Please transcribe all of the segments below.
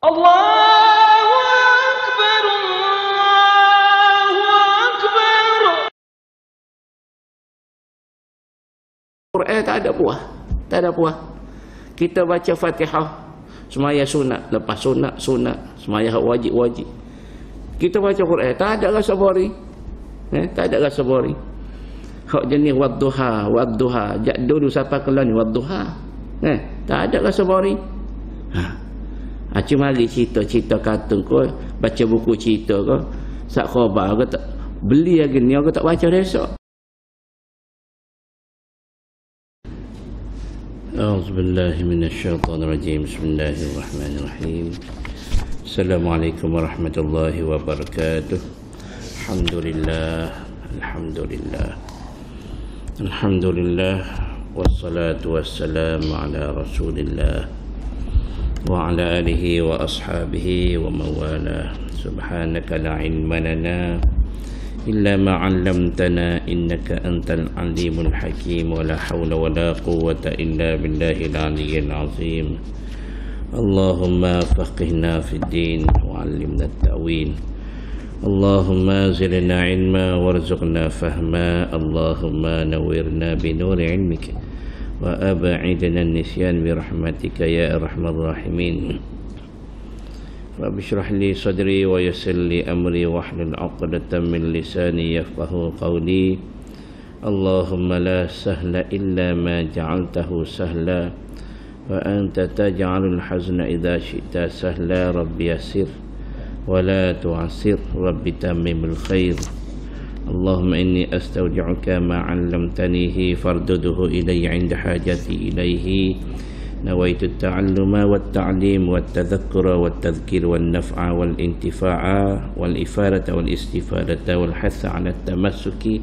Allahu Akbar, Allahu Akbar. Quran tak ada puas. Tak ada puas. Kita baca Fatihah, semaya sunat, lepas sunat, semaya wajib. Kita baca Quran, tak ada rasa boring. Tak ada rasa boring. Hak jenis wadduha, jak dulu siapa kelan ni wadduha. Tak ada rasa boring. Cuma lagi cerita kartun kau, baca buku cerita kau, sak khabar kau tak beli lagi ni, kau tak baca besok. A'udzubillahi minasyaitonirrajim. Bismillahirrahmanirrahim. Assalamualaikum warahmatullahi wabarakatuh. Alhamdulillah wassalatu wassalamu ala Rasulillah wa ala alihi wa ashabihi wa mawalah. Subhanaka la ilma lana illa ma 'allamtana innaka antal alimul hakim wa la hawla wa la quwwata illa billahil aliyyil azim. Allahumma faqihna fid din wa 'allimna at-ta'wil. Allahumma zidna ilma warzuqna fahma. Allahumma nawwirna bi nuri ilmika wa ab'idna an-nisyan bi rahmatika ya arhamar rahimin. Rabbi shrah li sadri wa yassir li amri wahlul 'uqdatam min lisani yafqahu qawli. Allahumma la sahla illa ma ja'altahu sahla wa anta taj'alul hazna idza syi'ta sahla. Rabbi yassir wa la tu'assir, Rabbi tammimil khair. Allahumma inni astawdi'uka ma 'allamtanihi farduduhu ilayya 'inda hajati ilayhi. Nawaitu at-ta'alluma wat-ta'lim wat-tadhakkura wat-tadhkir wan-naf'a wal-intifa'a wal-ifadata wal-istifadata wal-hatha 'ala at-tamassuki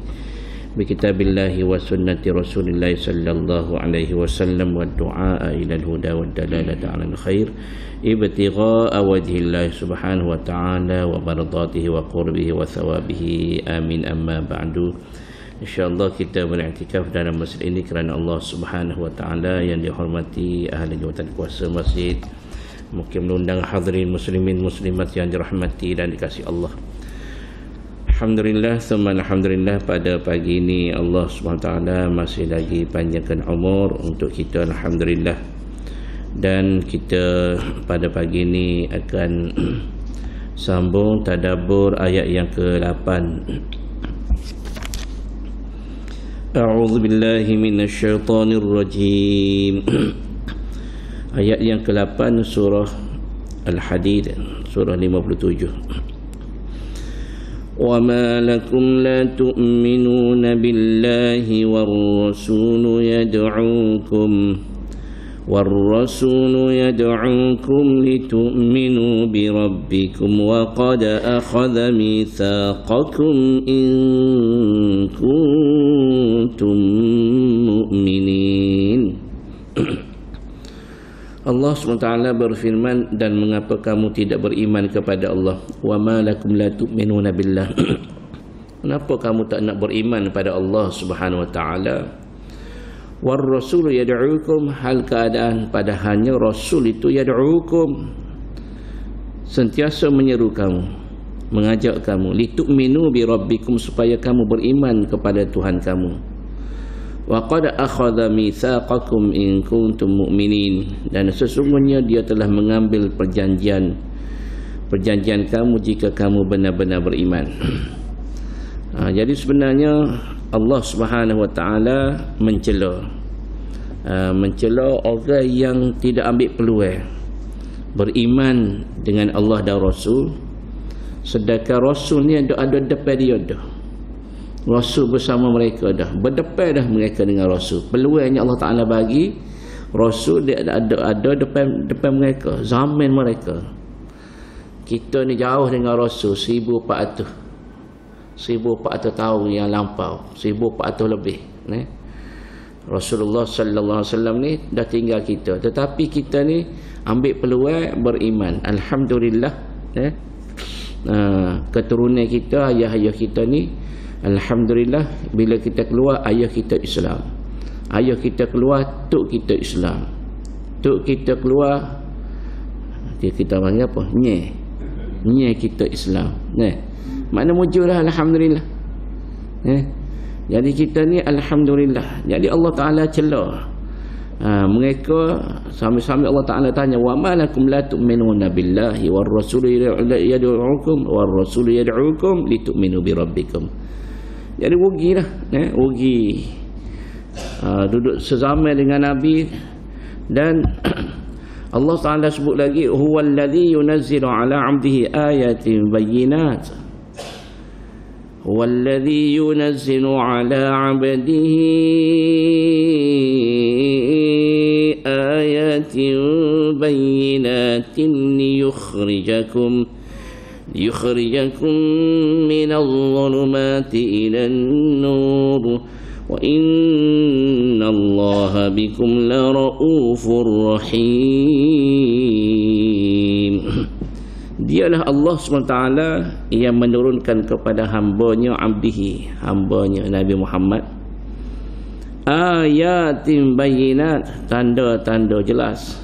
bi kitabillahi wa sunnati rasulillahi sallallahu alaihi wasallam wad-du'a ila al-huda wad-dalalati 'ala al-khair ibtigha'a wajhillahi subhanahu wa ta'ala wa mardatihi wa qurbihi wa thawabihi. Amin. Amma ba'du. InsyaAllah kita beriktikaf dalam masjid ini kerana Allah subhanahu wa ta'ala. Yang dihormati ahli jawatan kuasa masjid, mungkin mengundang hadirin muslimin muslimat yang dirahmati dan dikasihi Allah. Alhamdulillah, alhamdulillah, pada pagi ini Allah subhanahu wa ta'ala masih lagi panjangkan umur untuk kita, alhamdulillah. Dan kita pada pagi ini akan sambung tadabbur ayat yang ke-8. A'udzu billahi minasyaitonir rajim. Ayat yang ke-8 surah Al-Hadid, surah 57. Wa ma lakum la tu'minuna billahi والرسول يدعوكم لتؤمنوا بربكم وقد أخذ ميثاقكم إن كنتم مؤمنين. Allah SWT berfirman, dan mengapa kamu tidak beriman kepada Allah? Wa ma lakum la tu'minuna billah. Kenapa kamu tak nak beriman pada Allah Subhanahu wa taala? War rasul yad'ukum, hal keadaan padahalnya rasul itu yad'ukum, sentiasa menyeru kamu, mengajak kamu, litu'minu bi rabbikum, supaya kamu beriman kepada Tuhan kamu. Wa qad akhadha mitsaqakum in kuntum mu'minin, dan sesungguhnya dia telah mengambil perjanjian kamu jika kamu benar-benar beriman. Jadi sebenarnya Allah Subhanahu wa taala mencela orang yang tidak ambil peluang beriman dengan Allah dan Rasul, sedangkan Rasul ni ada depan dia dah. Rasul bersama mereka dah, berdepan dah mereka dengan Rasul. Peluangnya Allah Taala bagi Rasul, dia ada depan mereka, zaman mereka. Kita ni jauh dengan Rasul 1400 tahun yang lampau, 1400 lebih. Rasulullah sallallahu alaihi wasallam ni dah tinggal kita, tetapi kita ni ambil peluang beriman. Alhamdulillah, keturunan kita, ayah-ayah kita ni, alhamdulillah, bila kita keluar ayah kita Islam, ayah kita keluar tok kita Islam, tok kita keluar kita panggil apa? Nye kita Islam. Makna mujurlah alhamdulillah. Jadi kita ni alhamdulillah. Jadi Allah Taala celah. Mereka sambil-sambil Allah Taala tanya, wa malakum la tu'minuna billahi war rasul yad'ukum litu'minu bi rabbikum. Jadi rugilah, rugi. Duduk sezaman dengan Nabi. Dan Allah Taala sebut lagi, huwallazi yunazzilu ala 'abdihi ayatin bayyinat. huwallazi yunazzilu ala 'abdihi ayatin bayyinatin liyukhrijakum minadh dhulumati ilan nur. Wa innallaha bikum lara'ufur rahim. Dialah Allah SWT yang menurunkan kepada hambanya hambanya Nabi Muhammad ayatin bayyinat, tanda-tanda jelas,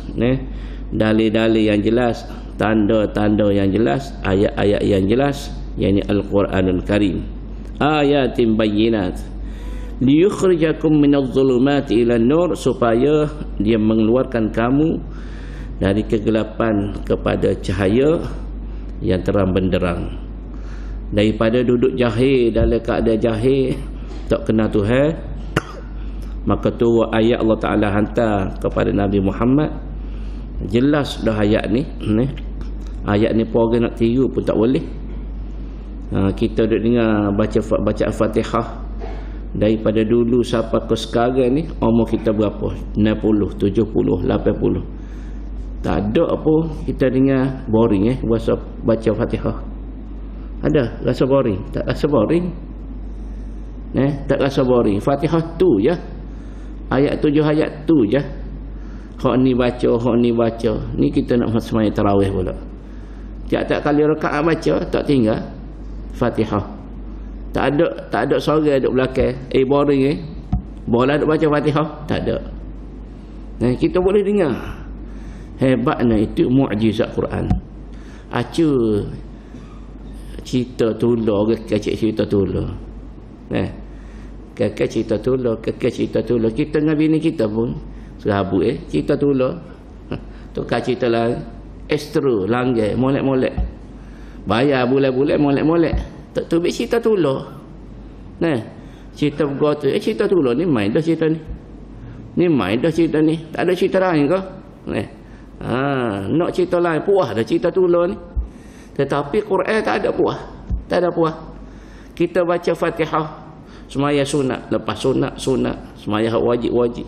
dalil-dalil yang jelas, tanda-tanda yang jelas, ayat-ayat yang jelas, yakni Al-Quranul Karim. Ayatin bayyinat liyukhrijakum minadh-dhulumati ilan nur, supaya dia mengeluarkan kamu dari kegelapan kepada cahaya yang terang benderang, daripada duduk jahil dalam keadaan jahil tak kenal Tuhan. Maka tu ayat Allah Ta'ala hantar kepada Nabi Muhammad, jelas dah ayat ni. Ayat ni pun nak tiru pun tak boleh. Kita duduk dengar baca Al-Fatihah daripada dulu sampai ke sekarang ni, umur kita berapa? 60, 70, 80. Tak ada apa kita dengar boring baca Fatihah. Ada rasa boring? Tak rasa boring. Tak rasa boring. Fatihah tu je. Ayat 7 ayat tu je. Hak ni baca. Ni kita nak sembahyang tarawih pula. Tiap-tiap kali rakaat baca tak tinggal Fatihah. Tak ada suara duk belakang. Boring Boleh duk baca Fatihah? Tak ada. Kita boleh dengar. Hebatnya itu mukjizat Quran. Acu cerita tular, kecil cerita tular. Kakak cerita tular, kita dengan bini kita pun serabut cerita tular. Tukar cerita lah extra langgar, molek-molek. Bayar bulan-bulan molek-molek. Tak tubik cerita tular. Cerita bergota, cerita tular ni main dah cerita ni. Tak ada cerita lain ke? Nak cerita lain puas dah cerita tular ni. Tetapi Quran tak ada puas. Kita baca Fatihah semaya sunat, lepas sunat semaya wajib.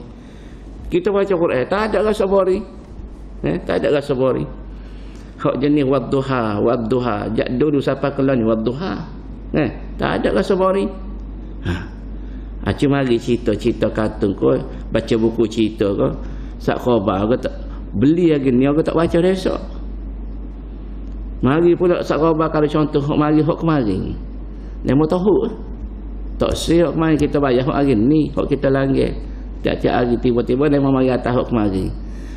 Kita baca Quran tak ada rasa boring. Hak jenis wadduha dulu sampai ke ni wadduha. Tak ada rasa boring. Cuma mari cerita kartun ko, baca buku cerita ko, sak khabar ko tak beli lagi ni aku tak baca esok. Mari pula sak khabar kalau contoh hak kemarin. Nemo tahu. Tak siap kemarin kita bayar hak hari ni, hak kita langgar. Tiap-tiap hari tiba-tiba nemo mari atas hak kemarin.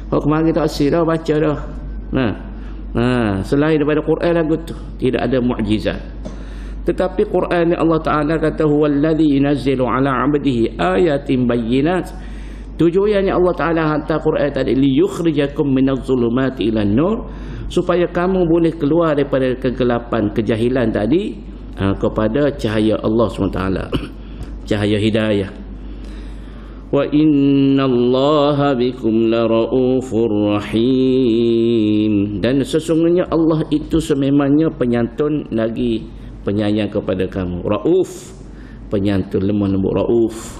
Hak kemarin tak siap baca dah. Selain daripada Quran lagu tu tidak ada mukjizat. Tetapi Quran ni Allah Ta'ala kata huwallazi yunazzilu ala 'abdihi ayatin bayyinat. Tujuannya Allah Ta'ala hantar Quran tadi liyukhrijakum minadh-dhulumati ilan nur, supaya kamu boleh keluar daripada kegelapan kejahilan tadi kepada cahaya Allah SWT, cahaya hidayah. Wa innallaha bikum lara'ufur rahim. Dan sesungguhnya Allah itu sememangnya penyantun lagi penyayang kepada kamu. Rauf, penyantun, lemah lembut. Rauf,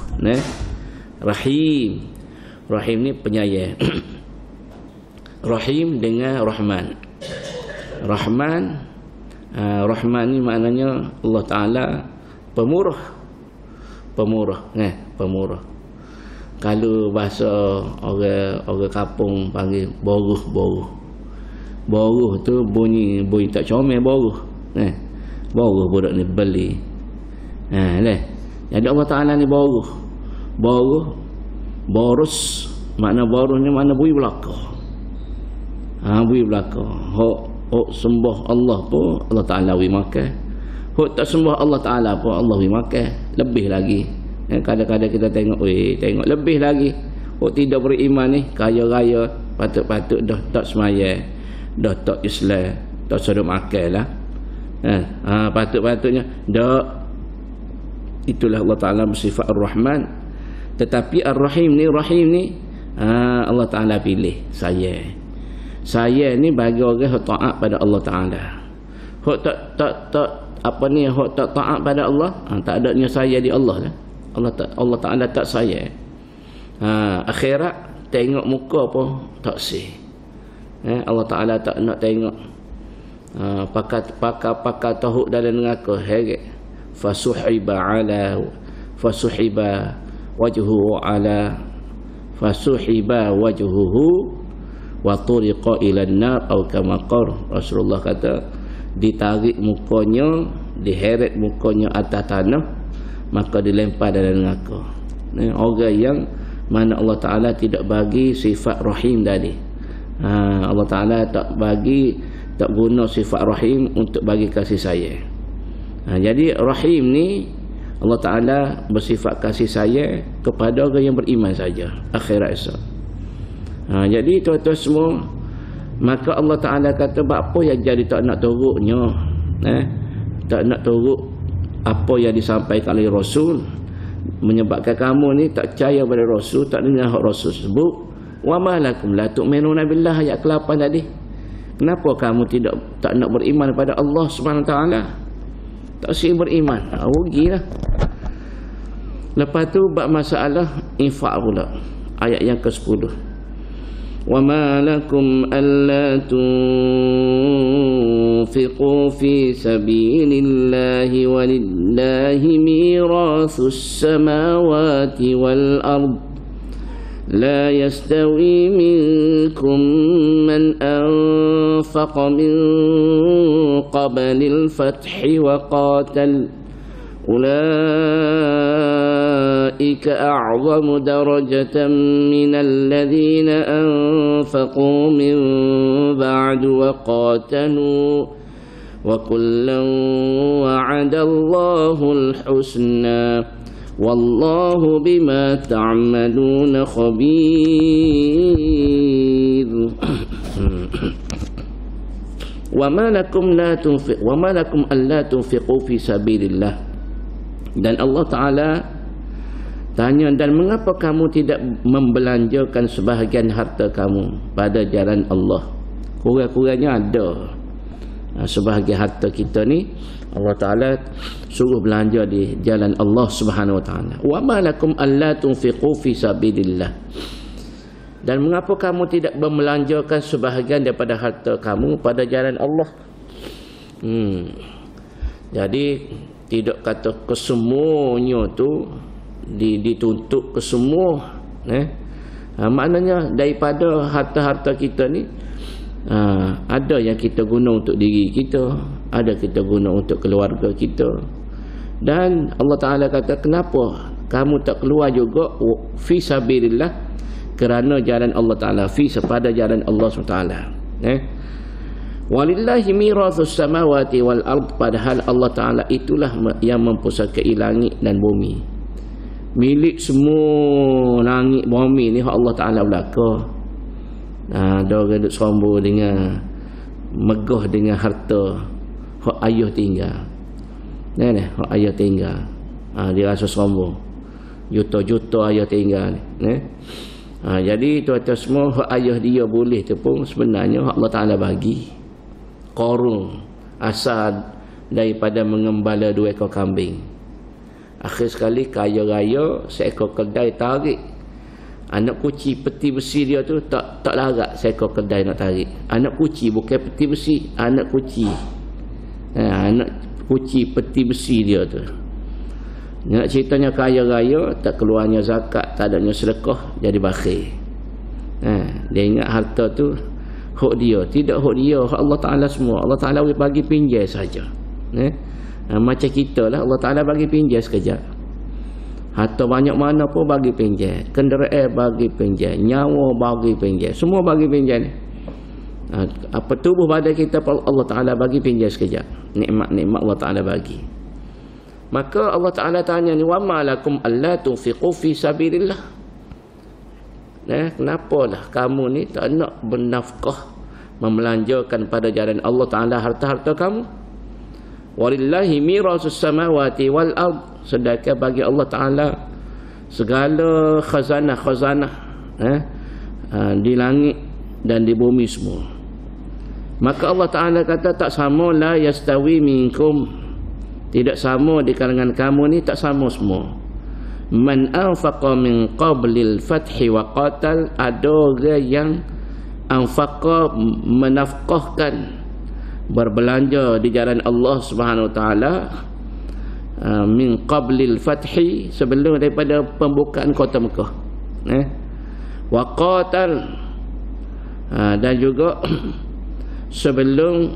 Rahim ni penyayang. Rahim dengan Rahman. Rahman ni maknanya Allah Ta'ala pemurah. Kalau bahasa orang kampung panggil boruh. Boruh tu bunyi tak comel boruh. Boruh budak ni beli. Jadi Allah Ta'ala ni boruh. Borus, makna boruh ni makna bunyi belaka. Bui belaka. Hok sembah Allah pun Allah Ta'ala wi makan. Hok tak sembah Allah Ta'ala pun Allah wi makan. Lebih lagi. Kadang-kadang kita tengok lebih lagi. Hok tidak beriman ni, kaya raya, patut-patut dah tak semaya, dah tak Islam, tak suruh makan lah. Patut-patutnya dak. Itulah Allah Ta'ala bersifat Ar-Rahman. Tetapi Ar-Rahim ni Allah Ta'ala pilih saya ni bagi orang yang taat pada Allah Ta'ala. Hok tak apa ni, hok tak taat pada Allah, tak adanya saya di Allah lah. Allah Ta'ala tak saya. Akhirat tengok muka pun tak sih. Allah Ta'ala tak nak tengok. Pakar tahu dalam neraka heret. Fasuhiba wajhuhu wa turiqa ila an-nar atau kama qala Rasulullah kata, ditarik mukanya, diheret mukanya atas tanah, maka dilempar dalam neraka. Orang yang mana Allah Ta'ala tidak bagi sifat rahim tadi. Allah Ta'ala tak guna sifat rahim untuk bagi kasih sayang. Jadi rahim ni Allah Ta'ala bersifat kasih sayang kepada orang yang beriman saja akhirat esok. Jadi tuan-tuan semua, maka Allah Ta'ala kata, apa yang jadi tak nak turutnya, tak nak turut apa yang disampaikan oleh Rasul, menyebabkan kamu ni tak percaya pada Rasul, tak dengar hak Rasul sebut. Wa ma lakum la tu'minuna billah, ayat ke-8 tadi. Kenapa kamu tak nak beriman pada Allah Subhanahu Wa Taala? Tak sih beriman, rugilah. Lepas tu bab masalah infak pula, ayat yang ke-10. وَمَا لَكُمْ أَلَّا تُنْفِقُوا فِي سَبِيلِ اللَّهِ وَلِلَّهِ مِيرَاثُ السَّمَاوَاتِ وَالْأَرْضِ لَا يَسْتَوِي مِنْكُمْ مَنْ أَنْفَقَ مِنْ قَبْلِ الْفَتْحِ وَقَاتَلَ أولئك أعظم درجة من الذين أنفقوا من بعد وقاتلوا وكلا وعد الله الحسنى والله بما تعملون خبير. وما لكم ألا تنفقوا في سبيل الله. Dan Allah Ta'ala tanya, dan mengapa kamu tidak membelanjakan sebahagian harta kamu pada jalan Allah? Kurang-kurangnya ada sebahagian harta kita ni Allah Ta'ala suruh belanja di jalan Allah Subhanahu Wa Ta'ala. Wa ma lakum alla tunfiqu fi sabilillah. Dan mengapa kamu tidak membelanjakan sebahagian daripada harta kamu pada jalan Allah? Jadi tidak kata kesemuanya tu dituntut kesemua. Maknanya daripada harta-harta kita ni, ada yang kita guna untuk diri kita, ada kita guna untuk keluarga kita. Dan Allah Ta'ala kata, kenapa kamu tak keluar juga fi sabilillah, kerana jalan Allah Ta'ala, fi pada jalan Allah SWT. Walillahi mirathus samawati wal ard, padahal Allah Ta'ala itulah yang mempusakai langit dan bumi. Milik semua langit bumi ni hak Allah Ta'ala belaka. Ada orang duk sombong dengan megah dengan harta hak ayah tinggal. Hak ayah tinggal. Dia rasa sombong. Juta-juta ayah tinggal ni. Jadi tuan-tuan semua, hak ayah dia boleh tu pun sebenarnya hak Allah Ta'ala bagi. Qarun asal daripada mengembala 2 ekor kambing. Akhir sekali kaya raya, seekor kedai tarik. Anak kuci peti besi dia tu tak larat seekor kedai nak tarik. Anak kuci, bukan peti besi, anak kuci. Anak kuci peti besi dia tu. Nak ceritanya kaya raya, tak keluarnya zakat, tak adanya sedekah, jadi bakhil. Dia ingat harta tu hak dia, tidak hak dia, hak Allah Ta'ala semua. Allah Ta'ala bagi pinjai saja. Macam kita lah, Allah Ta'ala bagi pinjai sekejap. Harta banyak mana pun bagi pinjai, kenderaan bagi pinjai, nyawa bagi pinjai, semua bagi pinjai ni. Apa tubuh badan kita Allah Ta'ala bagi, pinjam sekejap. Nikmat-nikmat Allah Ta'ala bagi. Maka Allah Ta'ala tanya ni, wa ma lakum alla tunfiqu fi sabilillah. Kenapalah kamu ni tak nak bernafkah, membelanjakan pada jalan Allah Ta'ala harta-harta kamu? Walillahi mirasus samawati wal ard. Sedangkan bagi Allah Ta'ala segala khazanah-khazanah di langit dan di bumi semua. Maka Allah Ta'ala kata tak sama, la yastawi minkum, tidak sama di kalangan kamu ni, tak sama semua. Man anfaqa min qablil fathi wa qatal, ada orang yang anfaqa, menafkahkan, berbelanja di jalan Allah Subhanahu Wa Ta'ala, min qablil fathi, sebelum daripada pembukaan kota Mekah, wa qatal, dan juga sebelum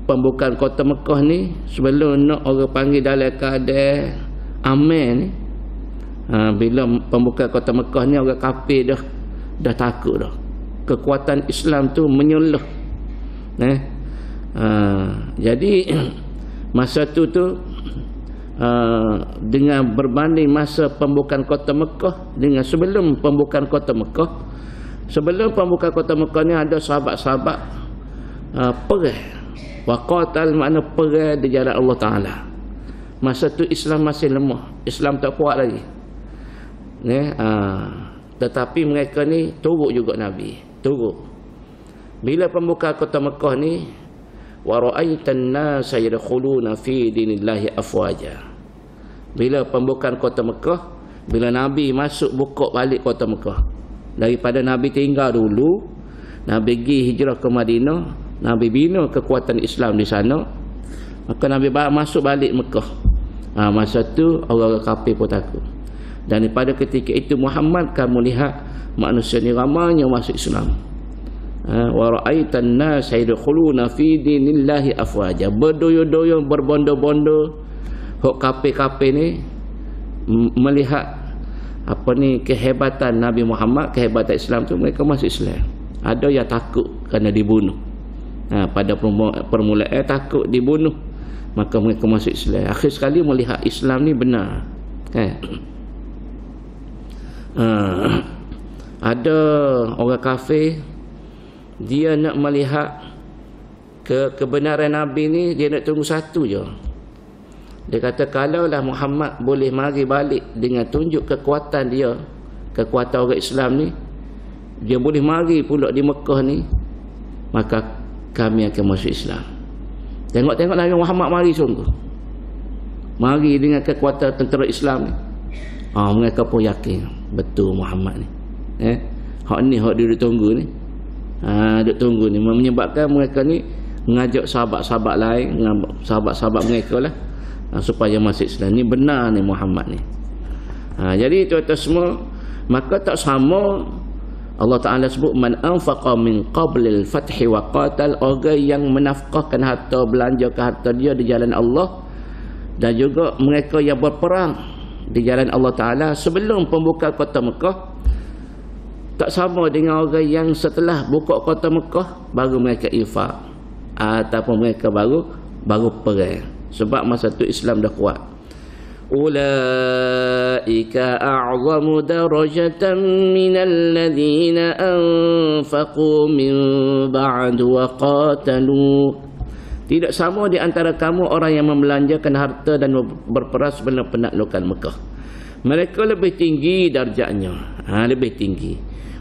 pembukaan kota Mekah ni, sebelum nak orang panggil dalam keadaan aman ni, bila pembukaan kota Mekah ni orang kafir dah takut dah. Kekuatan Islam tu menyuluh. Jadi masa tu dengan berbanding masa pembukaan kota Mekah dengan sebelum pembukaan kota Mekah, sebelum pembukaan kota Mekah ni ada sahabat-sahabat perang. Waqatal makna perang di jalan Allah Ta'ala. Masa tu Islam masih lemah, Islam tak kuat lagi. Tetapi mereka ni turut juga Nabi, turut. Bila pembukaan kota Mekah ni, wa ra'aitan nasa yadkhuluna fi dinillahi afwaja. Bila pembukaan kota Mekah, bila Nabi masuk buka balik kota Mekah, daripada Nabi tinggal dulu, Nabi pergi hijrah ke Madinah, Nabi bina kekuatan Islam di sana, maka Nabi masuk balik Mekah. Masa tu orang-orang kafir pun takut. Dan pada ketika itu Muhammad, kamu lihat manusia ni ramainya masuk Islam. Wa ra'aitan nasa yadkhuluna fi dinillahi afwaja. Berdoyo-doyo, berbondo-bondo. Hok kafir-kafir ni melihat kehebatan Nabi Muhammad, kehebatan Islam tu, mereka masuk Islam. Ada yang takut kerana dibunuh. Pada permulaan takut dibunuh, maka mereka masuk Islam. Akhir sekali melihat Islam ni benar. Ada orang kafir, dia nak melihat kebenaran Nabi ni, dia nak tunggu satu je. Dia kata kalaulah Muhammad boleh mari balik dengan tunjuk kekuatan dia, kekuatan orang Islam ni, dia boleh mari pula di Mekah ni, maka kami akan masuk Islam. Tengok-tengok Nabi Muhammad mari sungguh, mari dengan kekuatan tentera Islam ni. Mereka pun yakin betul Muhammad ni. Hak ni hak dia tunggu ni. Duk tunggu ni menyebabkan mereka ni mengajak sahabat-sahabat lain, sahabat-sahabat mereka lah, supaya masuk Islam. Ni benar ni Muhammad ni. Jadi tuan-tuan semua, maka tak sama Allah Ta'ala sebut man anfaqa min qablil fathi wa qatal, orang yang menafkahkan harta, belanjakan harta dia di jalan Allah, dan juga mereka yang berperang di jalan Allah Ta'ala sebelum pembukaan kota Mekah. Tak sama dengan orang yang setelah buka kota Mekah baru mereka infak, ataupun mereka baru perang. Sebab masa tu Islam dah kuat. Ulaika a'zamu darajatan minal ladzina anfaqu min ba'du wa qatalu. Tidak sama di antara kamu orang yang membelanjakan harta dan berperang sebelum penaklukan Mekah. Mereka lebih tinggi darjatnya, lebih tinggi.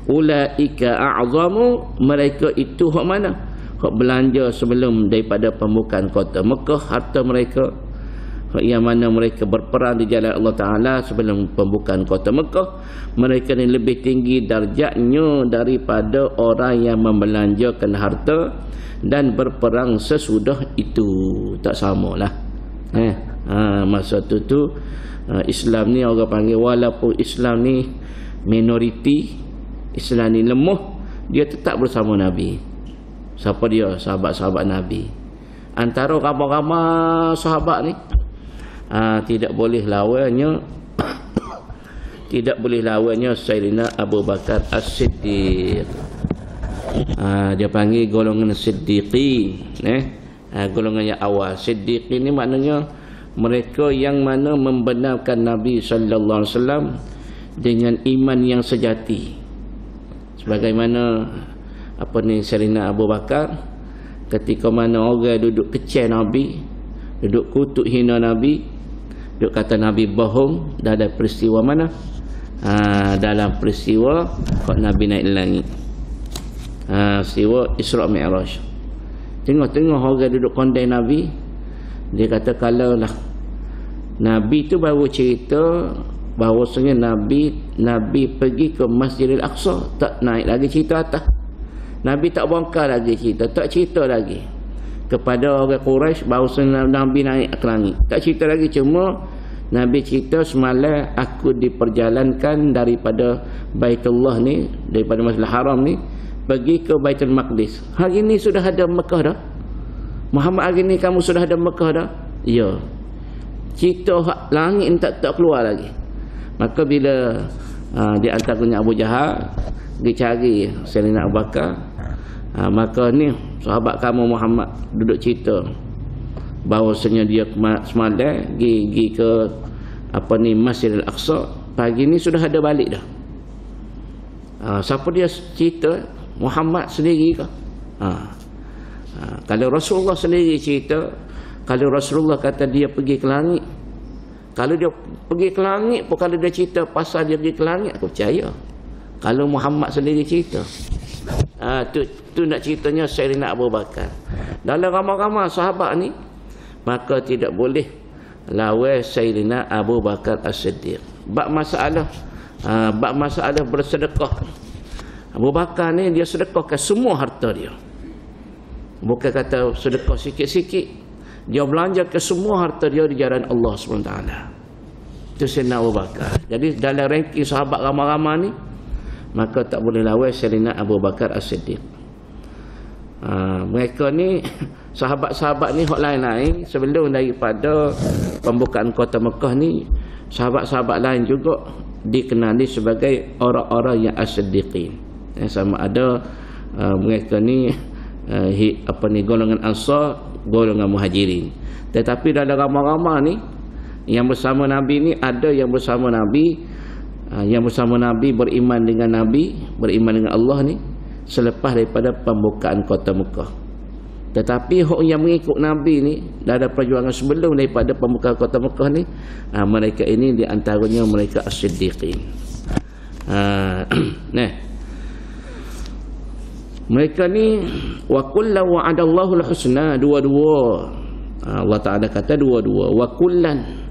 Ulaika a'zamu, mereka itu hak mana? Hak belanja sebelum daripada pembukaan kota Mekah, harta mereka yang mana mereka berperang di jalan Allah Ta'ala sebelum pembukaan kota Mekah, mereka ni lebih tinggi darjatnya daripada orang yang membelanjakan harta dan berperang sesudah itu. Tak samalah. Masa tu Islam ni orang panggil, walaupun Islam ni minoriti, Islam ni lemah, dia tetap bersama Nabi. Siapa dia? Sahabat-sahabat Nabi. Antara ramai-ramai sahabat ni, tidak boleh lawannya Sayyidina Abu Bakar As-Siddiq. Dia panggil golongan siddiqin. Golongan yang awal. Siddiqin ni maknanya mereka yang mana membenarkan Nabi sallallahu alaihi wasallam dengan iman yang sejati. Sebagaimana Sayyidina Abu Bakar ketika mana orang duduk kecil Nabi, duduk kutuk hina Nabi, duduk kata Nabi bohong dalam peristiwa mana? Dalam peristiwa Nabi naik langit. Peristiwa Isra Mi'raj. Tengok-tengok orang duduk kondai Nabi. Dia kata kalau lah Nabi tu baru cerita bahawasanya Nabi pergi ke Masjidil Aqsa, tak naik lagi cerita atas. Nabi tak bongkar lagi cerita, tak cerita lagi kepada orang Quraisy bahawasanya Nabi naik ke langit. Tak cerita lagi, cuma Nabi cerita semalam aku diperjalankan daripada Baitullah ni, daripada Masjidil Haram ni pergi ke Baitul Maqdis. Hari ni sudah ada Mekah dah. Muhammad, hari ni kamu sudah ada Mekah dah? Ya. Cerita langit ni tak keluar lagi. Maka bila di antaranya Abu Jahal dicari Sayyidina Abu Bakar, maka ni sahabat kamu Muhammad duduk cerita bahawasanya dia semalam pergi ke Masjidil Aqsa, pagi ni sudah ada balik dah. Siapa dia cerita? Muhammad sendiri ke? Kalau Rasulullah sendiri cerita, kalau Rasulullah kata dia pergi ke langit, kalau dia pergi ke langit pun, kalau dia cerita pasal dia pergi ke langit, aku percaya. Kalau Muhammad sendiri cerita, tu nak ceritanya Sayyidina Abu Bakar. Dalam ramai-ramai sahabat ni, maka tidak boleh lawan Sayyidina Abu Bakar As-Siddiq. Bab masalah bersedekah. Abu Bakar ni dia sedekahkan semua harta dia. Bukan kata sedekah sikit-sikit. Dia belanja ke semua harta dia di jalan Allah SWT. Itu Sayyidina Abu Bakar. Jadi dalam ranking sahabat ramai-ramai ni, maka tak boleh lawan Sayyidina Abu Bakar As-Siddiq. Mereka ni sahabat-sahabat ni hak lain-lain sebelum daripada pembukaan kota Mekah ni, sahabat-sahabat lain juga dikenali sebagai orang-orang yang as-siddiqin. Sama ada mereka ni golongan Ansar, golongan Muhajirin. Tetapi dalam ramai-ramai ni yang bersama Nabi ni, ada yang bersama Nabi, beriman dengan Nabi, beriman dengan Allah ni selepas daripada pembukaan kota Mekah. Tetapi hak yang mengikut Nabi ni dalam perjuangan sebelum daripada pembukaan kota Mekah ni, mereka ini di antaranya mereka as-siddiqin. Mereka ni wa kullan wa'adallahu al-husna, dua-dua. Allah Ta'ala kata dua-dua, wa kullan,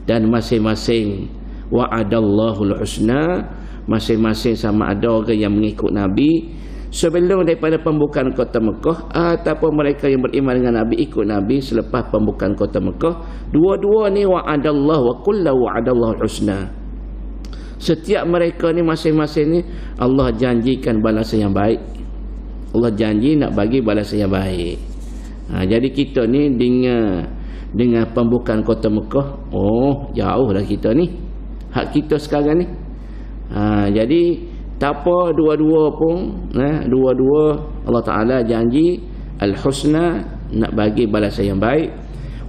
dan masing-masing wa'adallahu al-husna, masing-masing sama ada orang yang mengikut Nabi sebelum daripada pembukaan kota Mekah ataupun mereka yang beriman dengan Nabi, ikut Nabi selepas pembukaan kota Mekah. Dua-dua ni wa'adallahu, wa kullan wa'adallahu al-husna. Setiap mereka ni masing-masing ni Allah janjikan balasan yang baik. Allah janji nak bagi balasan yang baik. Jadi kita ni dengan pembukaan kota Mekah, jauh dah kita ni. Hak kita sekarang ni. Jadi tak apa, dua-dua pun, dua-dua Allah Ta'ala janji al-husna, nak bagi balasan yang baik.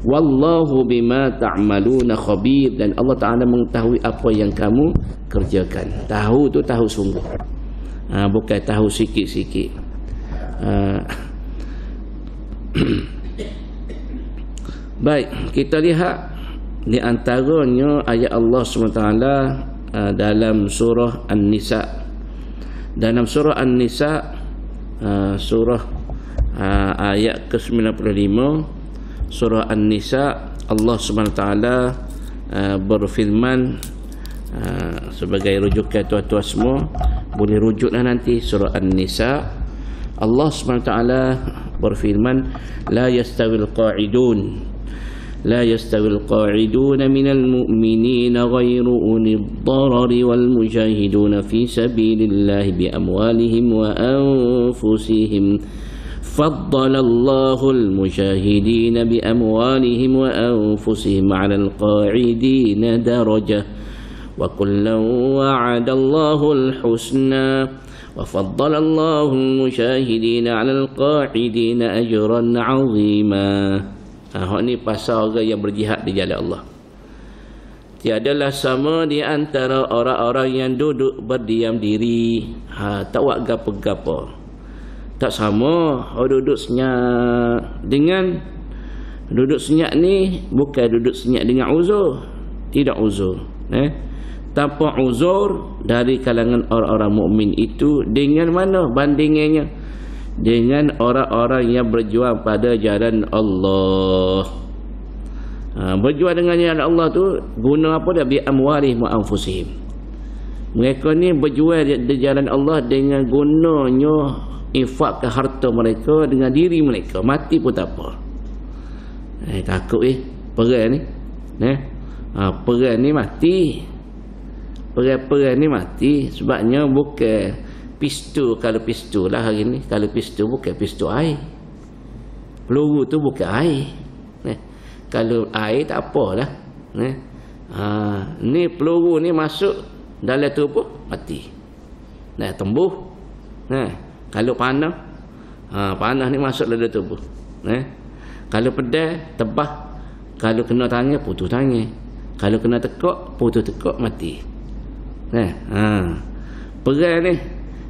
Wallahu bima ta'maluna khabir, dan Allah Ta'ala mengetahui apa yang kamu kerjakan. Tahu tu tahu sungguh, bukan tahu sikit-sikit. Baik, kita lihat di antaranya ayat Allah SWT dalam surah An-Nisa. Dalam surah An-Nisa, surah ayat ke-95, surah An-Nisa, Allah SWT berfirman, sebagai rujukan tuan-tuan semua boleh rujuklah nanti surah An-Nisa. Allah SWT berfirman, la yastawil qa'idun minal mu'minina ghairu ulil darari wal mujahiduna fi sabilillahi bi amwalihim wa anfusihim faddalallahu al mujahidina bi amwalihim wa anfusihim 'ala al qa'idina darajah wa kullan wa'adallahu al husna Wa faddalallahu al-mujahidina 'ala al-qa'idina ajran 'azima. Hak ni pasal orang yang berjihad di jalan Allah. Tiadalah sama di antara orang-orang yang duduk berdiam diri, tak buat gapo-gapo. Tak sama duduk senyap dengan duduk senyap ni, bukan duduk senyap dengan uzur. Tidak uzur, tanpa uzur dari kalangan orang-orang mukmin itu. Dengan mana bandingannya? Dengan orang-orang yang berjuang pada jalan Allah. Berjuang dengan jalan Allah tu guna apa dia? Bi amwalihim wa anfusihim. Mereka ni berjuang di jalan Allah dengan gunanya infak ke harta mereka, dengan diri mereka. Mati pun tak apa. Takut perang ni. Perang ni mati. Perang ni mati. Sebabnya bukan pistol. Kalau pistol lah hari ni, kalau pistol bukan pistol air. Peluru tu bukan air. Kalau air tak apalah. Ni peluru ni masuk dalam tubuh, mati. Tembuh. Kalau panah, panah ni masuk dalam tubuh. Kalau pedang, tebah. Kalau kena tangan, putus tangan. Kalau kena tekak, putus tekak, mati. Perang ni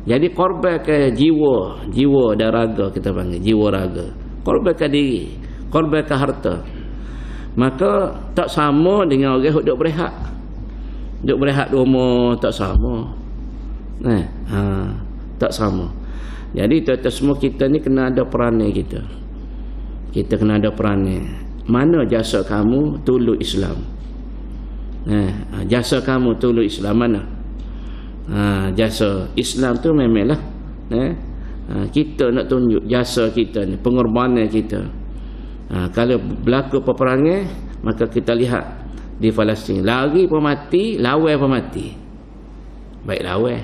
jadi korban ke jiwa dan raga, kita panggil jiwa raga. Korban ke diri, korban ke harta. Maka tak sama dengan orang yang duk berehat. Duk berehat di rumah, tak sama. Tak sama. Jadi tuan-tuan semua, kita ni kena ada peranan kita. Kita kena ada peranan. Mana jasa kamu tolong Islam? Jasa kamu tolong Islam mana? Jasa Islam tu memanglah kita nak tunjuk jasa kita ni, pengorbanan kita. Kalau berlaku peperangan, maka kita lihat di Palestin, lari pun mati, lawan pun mati. Baik lawan.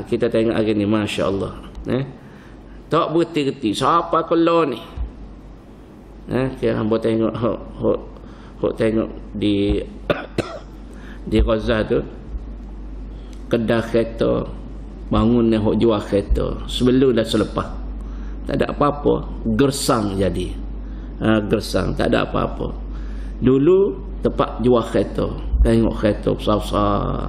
Kita tengok hari ni, Masya Allah. Tak berhenti-henti. Siapa keluar ni? Kita hamba tengok tengok di di Gaza tu, kedai kereta, bangun yang jual kereta sebelum dan selepas. Tak ada apa-apa, gersang jadi. Gersang, tak ada apa-apa. Dulu tempat jual kereta, tengok kereta besar-besar.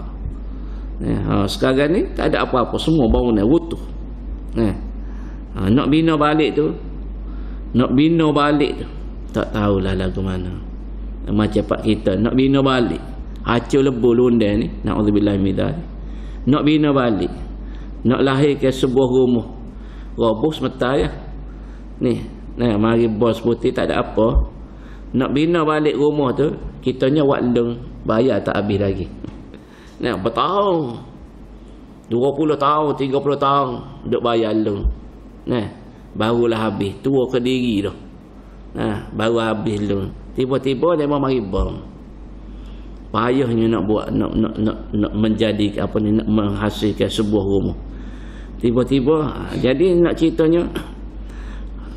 Sekarang ni tak ada apa-apa, semua bangunan utuh. Nak bina balik tu, tak tahulah lagu mana. Macam pak kita nak bina balik, hancur lebur lundan ni, na'udzubillah min dzalik. Nak bina balik, nak lahirkan sebuah rumah, roboh semata ya. Mari bos putih tak ada apa. Nak bina balik rumah tu, kitanya buat leng, bayar tak habis lagi. Bertahun, 20 tahun, 30 tahun duk bayar leng. Barulah habis, tua ke diri dah. Baru habis leng. Tiba-tiba dia mari bom. Payahnya nak buat, nak menjadi apa ni, nak menghasilkan sebuah rumah. Tiba-tiba jadi nak ceritanya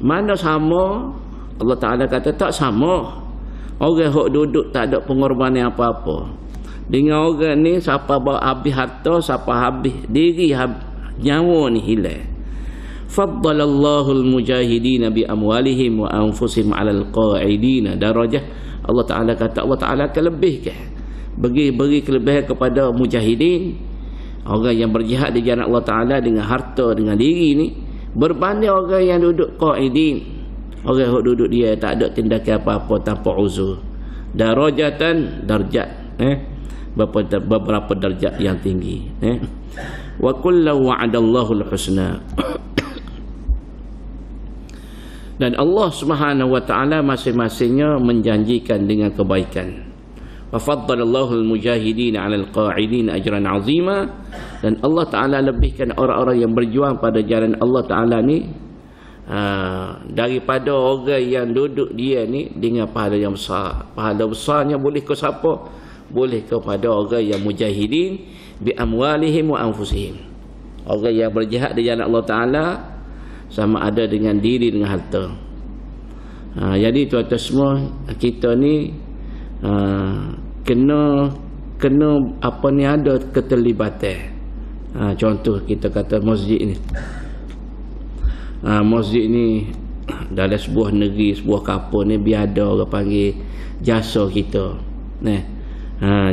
mana sama. Allah Ta'ala kata tak sama. Orang yang duduk tak ada pengorbanan apa-apa dengan orang ni, siapa habis harta, siapa habis diri, nyawa ni hilang. Faddalallahu al-mujahidina bi amwalihim wa anfusihim 'ala al-qa'idina darajah. Allah Ta'ala kata Allah Ta'ala akan lebihkan, beri kelebihan kepada mujahidin, orang yang berjihad di jalan Allah Ta'ala dengan harta, dengan diri ni, berbanding orang yang duduk qa'idin, orang yang duduk dia tak ada tindakan apa-apa tanpa uzur. Darajatan, darjat, beberapa darjat yang tinggi. Wa kullu wa'adallahu al-husna. Dan Allah Subhanahu wa taala masing-masingnya menjanjikan dengan kebaikan. Wa faddalallahu al-mujahidin 'ala al-qa'idin ajran 'azima. Dan Allah Taala lebihkan orang-orang yang berjuang pada jalan Allah Taala ni daripada orang yang duduk dia ni dengan pahala yang besar. Pahala besarnya boleh ke siapa? Boleh kepada orang yang mujahidin bi amwalihim wa anfusihim. Orang yang berjihad di jalan Allah Taala sama ada dengan diri, dengan harta. Jadi tuan-tuan semua, kita ni kena apa ni, ada keterlibatan. Contoh kita kata masjid ni. Masjid ni dalam sebuah negeri, sebuah kampung ni biada orang panggil jasa kita.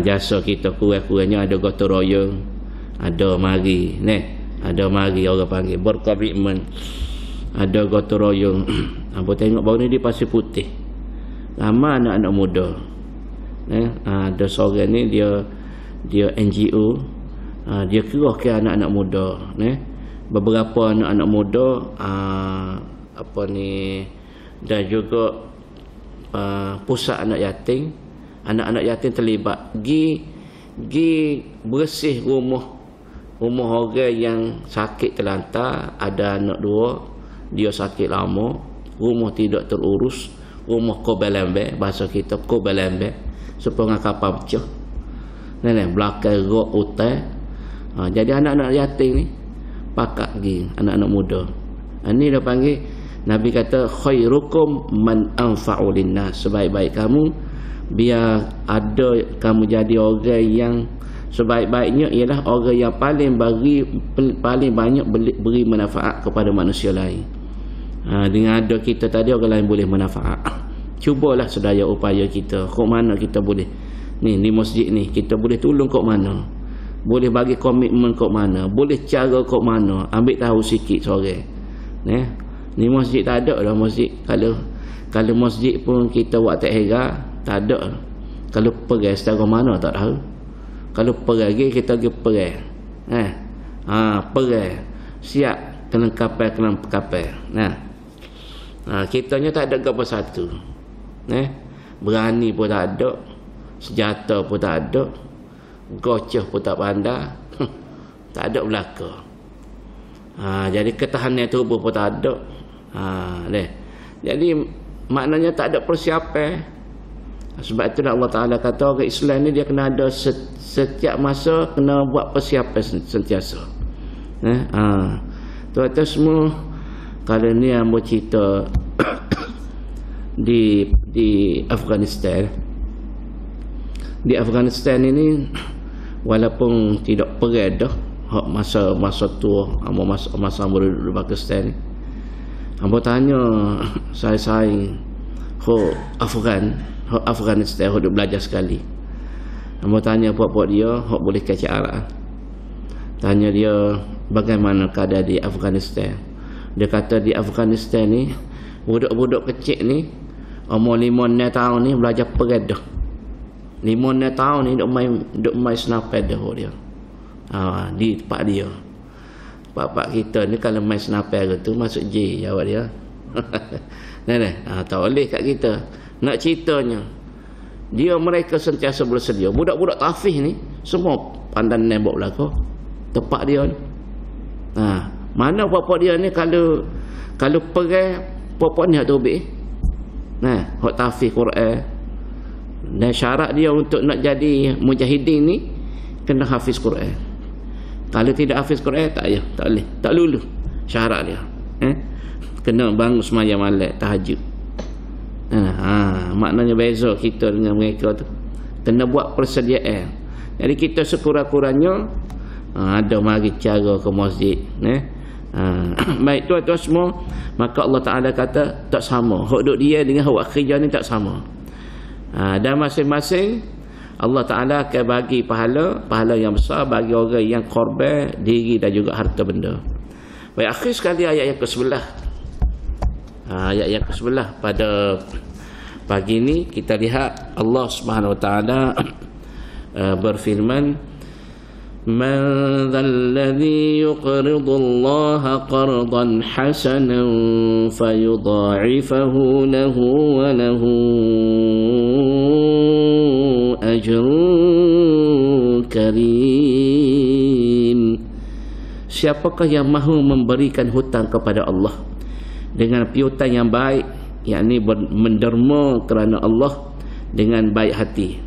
Jasa kita kurang-kurangnya ada gotong royong, ada mari, ada mari orang panggil berkomitmen, ada gotong royong. Apa tengok baru ni di Pasir Putih. Ramai anak-anak muda. Ada seorang ni dia NGO, dia kerahkan anak-anak muda, beberapa anak-anak muda dan juga pusat anak yatim. Anak-anak yatim terlibat gi bersih rumah orang yang sakit terlantar. Ada anak dua, dia sakit lama, rumah tidak terurus, rumah kobelembe, bahasa kita kobelembe, sepengah kapal pecah, belakang rok utai. Jadi anak-anak yatim ni pakak gi anak-anak muda. Ini dia panggil, Nabi kata khairukum man anfa'u linnas, sebaik-baik kamu biar ada kamu jadi orang yang sebaik-baiknya ialah orang yang paling banyak beri manfaat kepada manusia lain. Dengan ada kita tadi, orang lain boleh manfaat. Cubalah sedaya upaya kita, kok mana kita boleh ni masjid ni kita boleh tolong kok mana, boleh bagi komitmen kok mana, boleh cara kok mana, ambil tahu sikit sore. Ni masjid tak ada dah masjid. Kalau masjid pun kita buat tak hera, tak ada. Kalau pergi secara mana tak tahu. Kalau pergi kita pergi pergi. Pergi. Siap kena kapal. Kitanya tak ada apa satu. Berani pun tak ada, senjata pun tak ada, gocoh pun tak pandai. Tak ada belaka. Jadi ketahanan tubuh pun tak ada. Jadi maknanya tak ada persiapan. Sebab itu Allah Ta'ala kata orang Islam ni dia kena ada setiap masa kena buat persiapan sentiasa. Tuan-tuan semua, kalau ni yang bercerita di Afghanistan. Di Afghanistan ini walaupun tidak perang dah, masa tua, masa berduduk di Pakistan ni. Hamba tanya saya Afghanistan duduk belajar sekali. Hamba tanya puak-puak dia hok boleh kacau Arab. Tanya dia bagaimana keadaan di Afghanistan. Dia kata di Afghanistan ni budak-budak kecil ni umur 5-6 tahun ni belajar perang dah. 5-6 tahun ni duk main sniper dah dia. Di tempat dia. Pak kita ni kalau main sniper tu masuk J jawab dia. Tak boleh kat kita. Nak ceritanya, mereka sentiasa bersedia. Budak-budak tafih ni semua pandai nembak belaka tempat dia ni. Mana bapak dia ni kalau pergi bapak ni hak tobik. Hak tafih Quran. Dan syarat dia untuk nak jadi mujahidin ni kena hafiz Quran. Kalau tidak hafiz Quran tak boleh, tak lulus syarat dia. Kena bangun sembahyang malam tahajud. Maknanya beza kita dengan mereka tu. Kena buat persediaan. Jadi kita sekurang-kurangnya ada mari cara ke masjid. Baik tuan-tuan semua, maka Allah Ta'ala kata tak sama. Hak duk dia dengan hak kerja ni tak sama. Dan masing-masing Allah Ta'ala akan bagi pahala yang besar bagi orang yang korban diri dan juga harta benda. Baik, akhir sekali ayat yang ke-11. Ayat yang ke-11 pada pagi ini kita lihat Allah Subhanahu Wa Ta'ala berfirman, man dzalladzi yuqridu Allah qardan hasanan fayudha'ifahu lahu wa lahu ajrun karim. Siapakah yang mahu memberikan hutang kepada Allah dengan piutang yang baik, yakni menderma kerana Allah dengan baik hati,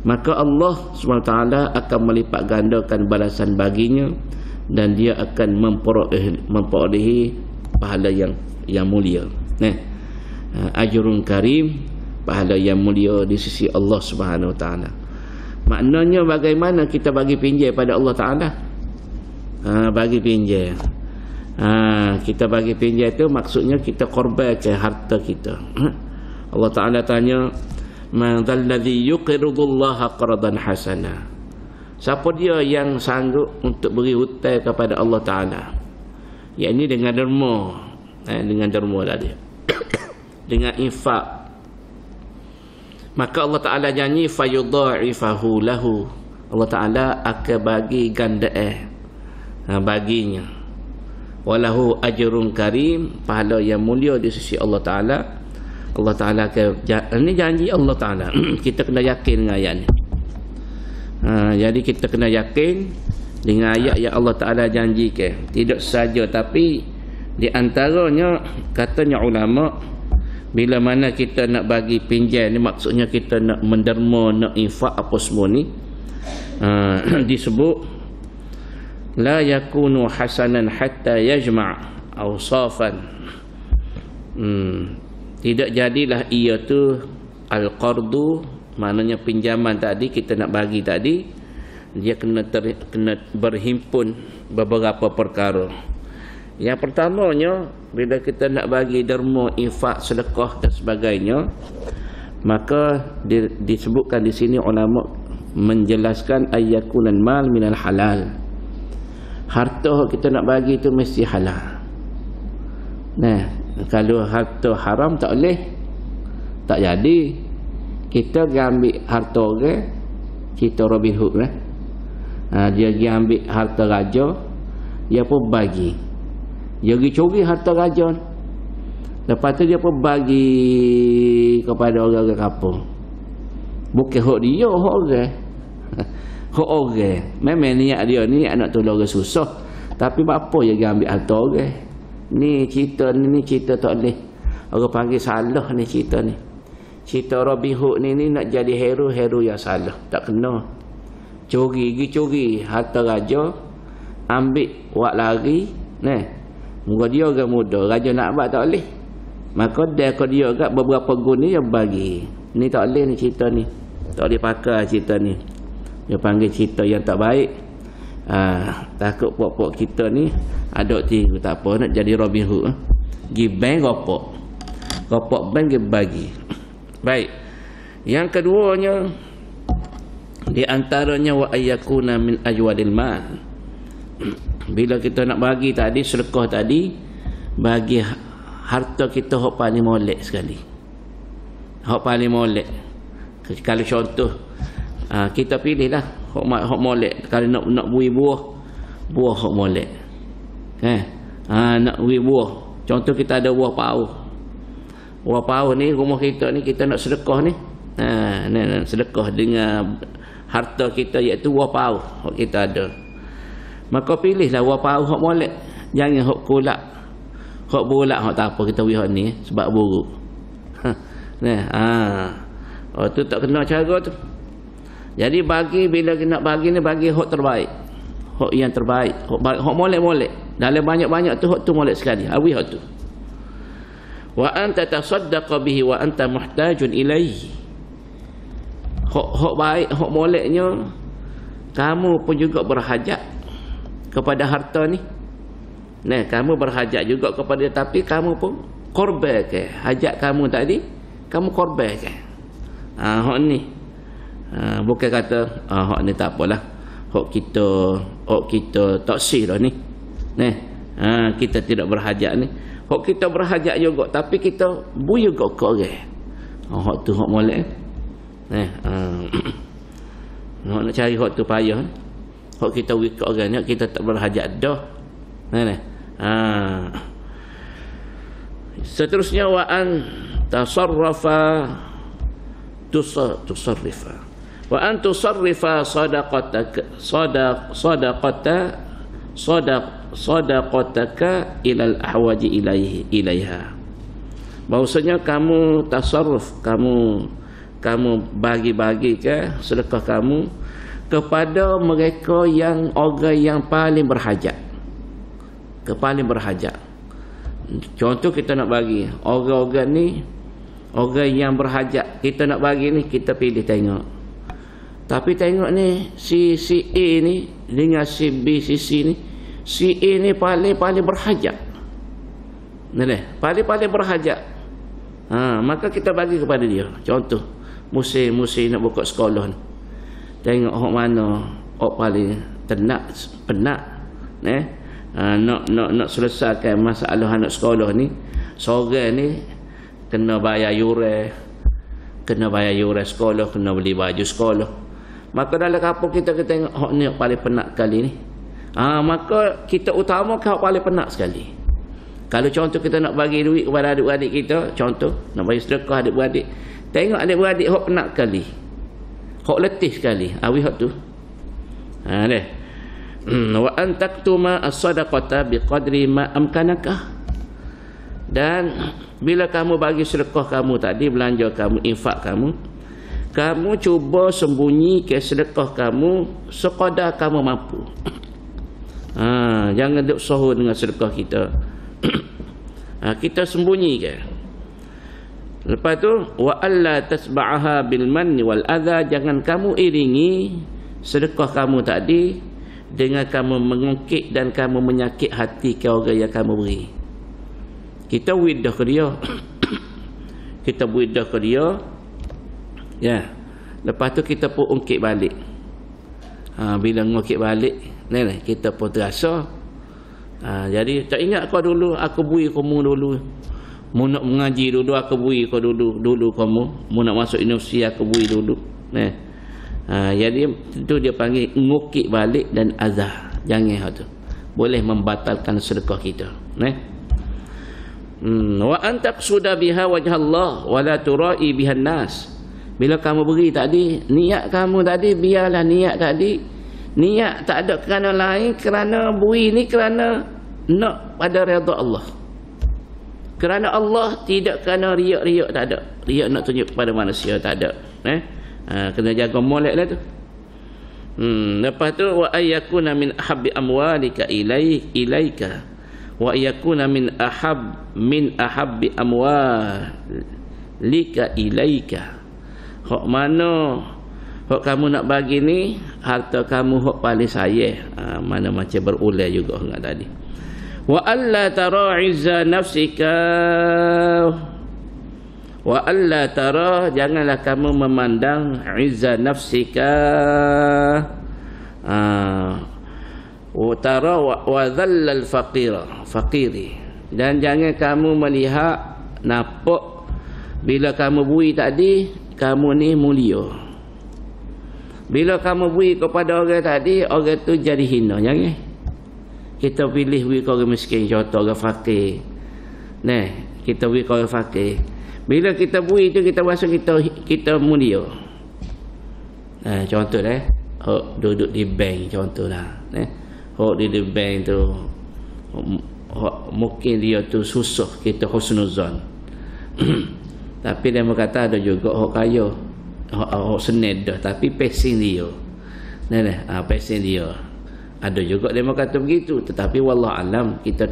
maka Allah SWT akan melipat gandakan balasan baginya dan dia akan memperolehi pahala yang mulia. Ajrun karim, pahala yang mulia di sisi Allah Subhanahu Wa Taala. Maknanya bagaimana kita bagi pinjam pada Allah Taala? bagi pinjam. Kita bagi pinjam tu maksudnya kita korbankan harta kita. Allah Ta'ala tanya, man dhal ladzi yuqridullaha qardan hasana. Siapa dia yang sanggup untuk beri hutang kepada Allah Ta'ala? Yakni dengan derma. Dengan derma tadi. Dengan infak. Maka Allah Ta'ala janji fayudha'ifahu lahu. Allah Ta'ala akan bagi gandaan baginya. Walahu ajrun karim, pahala yang mulia di sisi Allah Ta'ala. Allah Ta'ala akan, ini janji Allah Ta'ala. Kita kena yakin dengan ayat ni. Jadi kita kena yakin dengan ayat yang Allah Ta'ala janjikan. Tidak saja, tapi di antaranya katanya ulama, bila mana kita nak bagi pinjam ni maksudnya kita nak menderma, nak infak apa semua ni, disebut la yakunu hasanan hatta yajma' awsafan. Tidak jadilah ia tu al-qardu, maknanya pinjaman tadi kita nak bagi tadi, dia kena berhimpun beberapa perkara. Yang pertamanya, bila kita nak bagi derma, infak, sedekah dan sebagainya, maka disebutkan di sini ulama menjelaskan ayyakunan mal minal halal. Harta kita nak bagi itu mesti halal. Nah, kalau harta haram tak boleh, tak jadi. Kita pergi ambil harta orang, kita Robin Hood lah. Dia pergi ambil harta raja, dia pun bagi. Dia pergi curi harta raja, lepas tu dia pun bagi kepada orang-orang kampung. Bukan hak dia, hak orang. Hak orang. Memang niat dia ni nak tolong orang susah, tapi apa dia pergi ambil harta orang. Ni cerita tak boleh. Orang panggil salah ni cerita ni. Cerita Robin Hood ni nak jadi hero yang salah. Tak kena. Curi harta raja, ambil wak lari. Muka dia orang muda, raja nak buat tak boleh. Maka dia kat beberapa guna yang bagi. Ni tak boleh ni cerita ni. Tak boleh pakai cerita ni. Dia panggil cerita yang tak baik. Takut pok-pok kita ni ada tiru, tak apa nak jadi Robin Hood. Gi bank ropok bank dia bagi. Baik. Yang keduanya, di antaranya wa ayyakuna min ajwadil mal. Bila kita nak bagi tadi, sedekah tadi, bagi harta kita hak paling molek sekali. Hak paling molek. Kalau contoh, kita pilihlah hak molek. Kalau nak bui buah hak molek. Nak bui buah. Contoh kita ada buah pau. Buah pau ni rumah kita ni, kita nak sedekah ni. Nak sedekah dengan harta kita, iaitu buah pau hak kita ada. Maka pilihlah buah pau hak molek. Jangan hak kulak. Hak bolak hak tak apa, kita beri hak ni sebab buruk. Tu tak kena cara tu. Jadi bagi, bila nak bagi ni, bagi hak terbaik. Hak yang terbaik, hak molek-molek. Dalam banyak-banyak tu hak tu molek sekali. Awi hak tu. Wa anta tasaddaqa bihi wa anta muhtajun ilaihi. Hak baik, hak moleknya, kamu pun juga berhajat kepada harta ni. Kamu berhajat juga kepada, tapi kamu pun korbankan hajat kamu tadi, kamu korbankan. Hak ni. Bukan kata hak ni tak apalah. Hak kita tak sih dah ni. Kita tidak berhajat ni. Hak kita berhajat juga, tapi kita buy juga ke orang. Hak tu hak molek. Nak cari hak tu payah. Hak kita buy ke orang ni, kita tak berhajat dah. Seterusnya, wa an tasarrafa tusarrifa wa an tusarrifa sadaqataka ilal ahwaji ilaiha. Bahwasanya kamu tasarruf, kamu bagi-bagi ke sedekah kamu kepada mereka yang orang yang paling berhajat. Paling berhajat. Contoh kita nak bagi orang-orang ni, orang yang berhajat, kita nak bagi ni, kita pilih tengok. Tapi tengok ni si A ni dengan si B, si C ni, si A ni paling berhajat. Paling berhajat. Maka kita bagi kepada dia. Contoh, musim nak buka sekolah ni. Tengok hok mana hok paling penat. Nak selesaikan masalah anak sekolah ni. Seorang ni kena bayar yuran sekolah, kena beli baju sekolah. Maka dalam kampung kita tengok hok ni paling penat kali ni. Maka kita utamakan hok paling penat sekali. Kalau contoh kita nak bagi duit kepada adik-beradik kita, contoh nak bagi sedekah adik-beradik, tengok adik-beradik hok penat sekali, hok letih sekali, hok tu. Wa an taktuma as-sadaqata biqadri ma amkanaka. Dan bila kamu bagi sedekah kamu tadi, belanja kamu, infak kamu cuba sembunyikan sedekah kamu sekadar kamu mampu. Jangan duk sahur dengan sedekah kita. Kita sembunyikan. Lepas tu wa alla tasba'aha bil manni wal adha, jangan kamu iringi sedekah kamu tadi dengan kamu mengungkit dan kamu menyakit hati ke orang yang kamu beri. Kita widah ke dia. Kita widah ke dia. Ya. Lepas tu kita pun ungkit balik. Bila ngungkit balik, kita pun terasa. Jadi tak ingat kau dulu aku beri kamu dulu. Mu nak mengaji dulu aku beri kau dulu kamu. Mu nak masuk universiti aku beri dulu. Jadi itu dia panggil ngukit balik dan azah. Jangan tu. Boleh membatalkan sedekah kita. Wa antaqsuda biha wajh Allah wa la turai biha nas. Bila kamu beri tadi, niat kamu tadi biarlah niat tadi. Niat tak ada kerana lain, kerana beri ni kerana nak pada redha Allah. Kerana Allah, tidak kerana riak-riak, tak ada. Riak nak tunjuk kepada manusia, tak ada. Kena jaga molek lah tu. Lepas tu wa ayyakuna min ahabbi amwalika ilaika wa ayyakuna min ahabbi amwalika ilaika. Hak mana hak kamu nak bagi ni, harta kamu hak paling sayang. Mana macam berulang juga enggak tadi. Wa alla tara izza nafsika wa alla tara, janganlah kamu memandang izza nafsika wa tara wa dhallal faqiri, dan jangan kamu melihat nampak bila kamu beri tadi kamu ni mulia. Bila kamu beri kepada orang tadi, orang tu jadi hina. Jangan kita pilih beri ke orang miskin, contoh orang fakir. Kita beri ke orang fakir. Bila kita beri tu kita rasa kita mulia. Contoh duduk di bank contohlah. Di bank tu mungkin dia tu susah kita husnuzan. Tapi dia berkata ada juga orang kaya, orang sened dah, tapi passion dia. Passion dia. Ada juga dia berkata begitu, tetapi wallah alam kita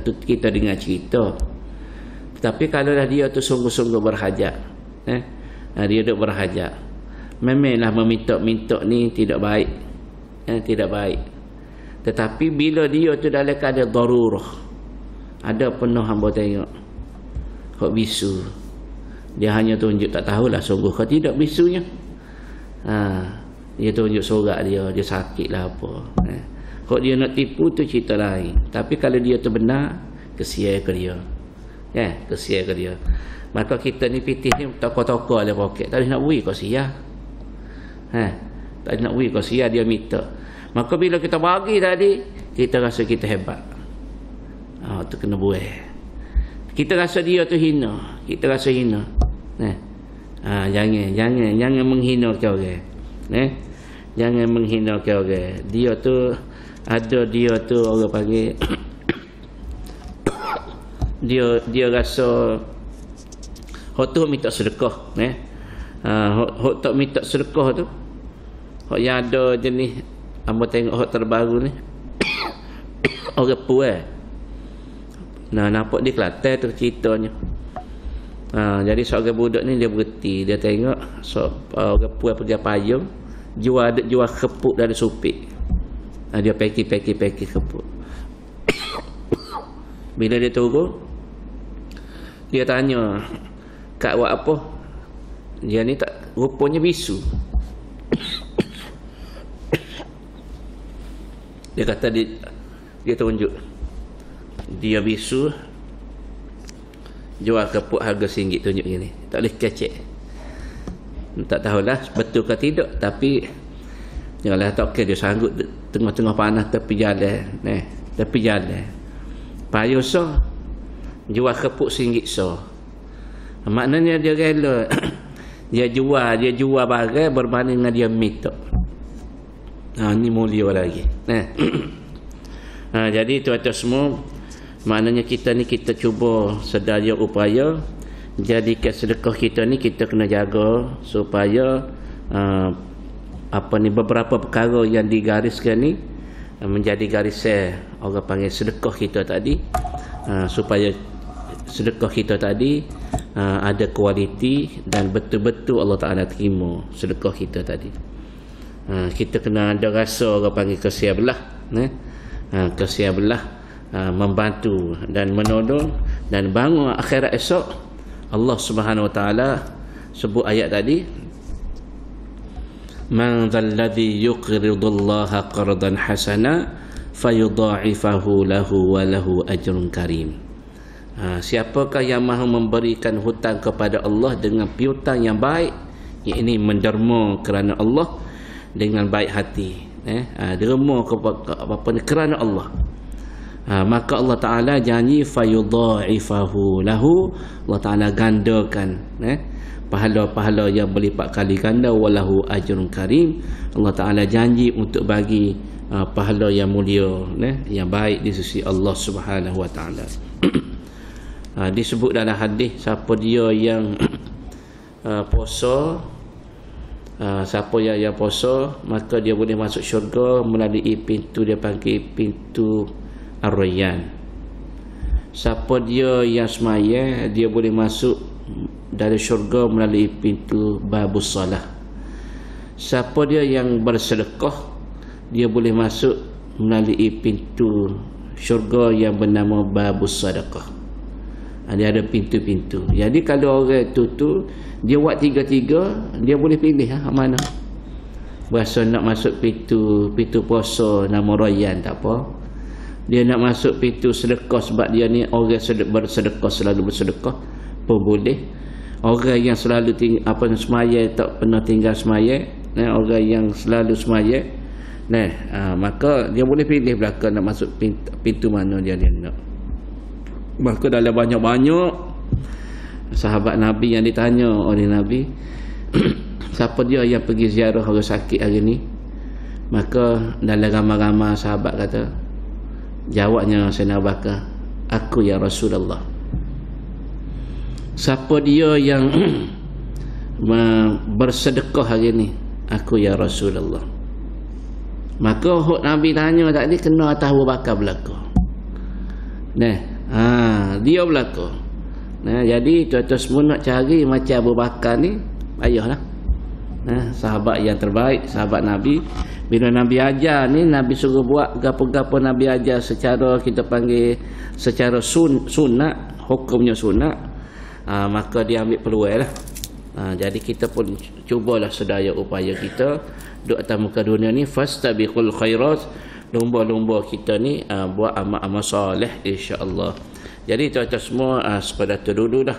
dengar cerita. Tetapi kalau dah dia tu sungguh-sungguh berhajat, dia duk berhajat, memanglah meminta-minta ni tidak baik, tidak baik. Tetapi bila dia tu dalam keadaan darurah, ada pernah hamba tengok hak bisu, dia hanya tunjuk, tak tahulah sungguh ke tidak bisunya. Dia tunjuk sorak dia sakit lah apa. Hak dia nak tipu tu cerita lain. Tapi kalau dia tu benar, kesian ke dia. Kesian ke dia. Maka kita ni pitih ni tokoh-tokoh ada poket. Tak nak beri kau sia. Tak nak beri kau sia, dia minta. Maka bila kita bagi tadi, kita rasa kita hebat. Tu kena buat. Kita rasa dia tu hina. Kita rasa hina. Jangan menghina ke orang. Jangan menghina ke orang. Dia tu orang panggil dia rasa hak tu minta sedekah. Hak tak minta sedekah tu, hak yang ada jenis hamba tengok hak terbaru ni orang puas. Nampak di Kelantan tu ceritanya. Jadi seorang budak ni dia berhenti, dia tengok orang puas pergi payung jual kepuk dari supik. Dia peki kepuk. Bila dia turun, dia tanya, "Kak buat apa?" Dia ni tak, rupanya bisu. Dia kata dia tunjuk, dia bisu, jual kepuk harga RM1 tunjuk gini. Tak boleh kecek. Tak tahulah betul ke tidak, tapi janganlah tak okey dia sanggup tengah-tengah panas tepi jalan, tepi jalan. Payah so jual kepuk RM1 so. Maknanya dia rela dia jual barang berbanding dengan dia minta. Ni mulia lagi. Jadi tuan-tuan semua, maknanya kita ni kita cuba sedaya upaya jadikan sedekah kita ni kita kena jaga supaya beberapa perkara yang digariskan ni menjadi garisan orang panggil sedekah kita tadi, supaya sedekah kita tadi ada kualiti dan betul-betul Allah Ta'ala terima sedekah kita tadi. Kita kena ada rasa orang panggil kesian belah, kesian belah, membantu dan menolong dan bangun akhirat esok. Allah Subhanahu Wa Ta'ala sebut ayat tadi, man dzalladzi yuqridullaha qardan hasana fayudha'ifahu lahu wa lahu ajrun karim. Siapakah yang mahu memberikan hutang kepada Allah dengan piutang yang baik, yakni menderma kerana Allah dengan baik hati, derma kerana Allah, maka Allah Ta'ala janji fayudha'ifahu lahu, Allah Ta'ala gandakan pahala-pahala yang berlipat kali ganda, walahu ajrun karim, Allah Ta'ala janji untuk bagi pahala yang mulia, yang baik di sisi Allah Subhanahu Wa Ta'ala. Disebut dalam hadis, siapa dia yang puasa, siapa yang puasa, maka dia boleh masuk syurga melalui pintu dia panggil pintu Ar-Rayyan. Siapa dia yang semaya, dia boleh masuk dari syurga melalui pintu Babus Salah. Siapa dia yang bersedekah, dia boleh masuk melalui pintu syurga yang bernama Babus Sadaqah. Dia ada pintu-pintu. Jadi kalau orang tu dia buat tiga-tiga, dia boleh pilih mana. Berasa nak masuk pintu puasa nama Rayyan, tak apa. Dia nak masuk pintu sedekah sebab dia ni orang bersedekah, selalu bersedekah, pun boleh. Orang yang selalu semaya, tak pernah tinggal semaya, orang yang selalu semaya, maka dia boleh pilih belakang nak masuk pintu mana dia nak. Maka dalam banyak-banyak sahabat Nabi yang ditanya oleh Nabi, siapa dia yang pergi ziarah orang sakit hari ni? Maka dalam ramai-ramai sahabat kata, jawabnya Sayyidina Abu Bakar, aku ya Rasulullah. Siapa dia yang bersedekah hari ni? Aku ya Rasulullah. Maka Nabi tanya tadi kena atas Abu Bakar belaka. Dia belaka. Jadi tuan-tuan semua nak cari macam Abu Bakar ni, payahlah. Sahabat yang terbaik, sahabat Nabi. Bila Nabi ajar ni, Nabi suruh buat gapo-gapo Nabi ajar secara kita panggil secara sunat, hukumnya sunat, maka dia ambil peluang lah. Jadi kita pun cubalah sedaya upaya kita duk atas muka dunia ni, fastabiqul khairat, lumba-lumba kita ni buat amal-amal soleh insya-Allah. Jadi tuan-tuan semua sepada tu dulu dah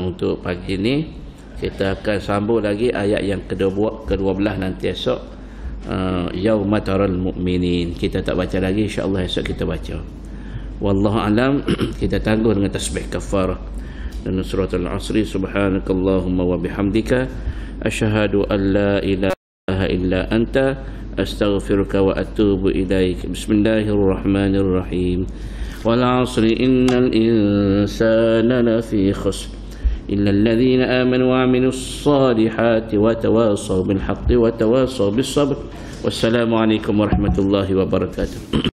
untuk pagi ni. Kita akan sambung lagi ayat yang ke-12 nanti esok, yauma taral mu'minin. Kita tak baca lagi, insya-Allah esok kita baca. Wallahu alam. Kita tangguh dengan tasbih kafarah dan surah al-asri. Subhanakallahumma wa bihamdika asyhadu an la ilaha illa anta astaghfiruka wa atubu ilaik. Bismillahirrahmanirrahim. Wal 'asri innal insana lafi khusr illa alladhina amanu wa 'amilus salihati wa tawasaw bil haqqi wa tawasaw bis sabr. Wassalamu alaikum warahmatullahi wabarakatuh.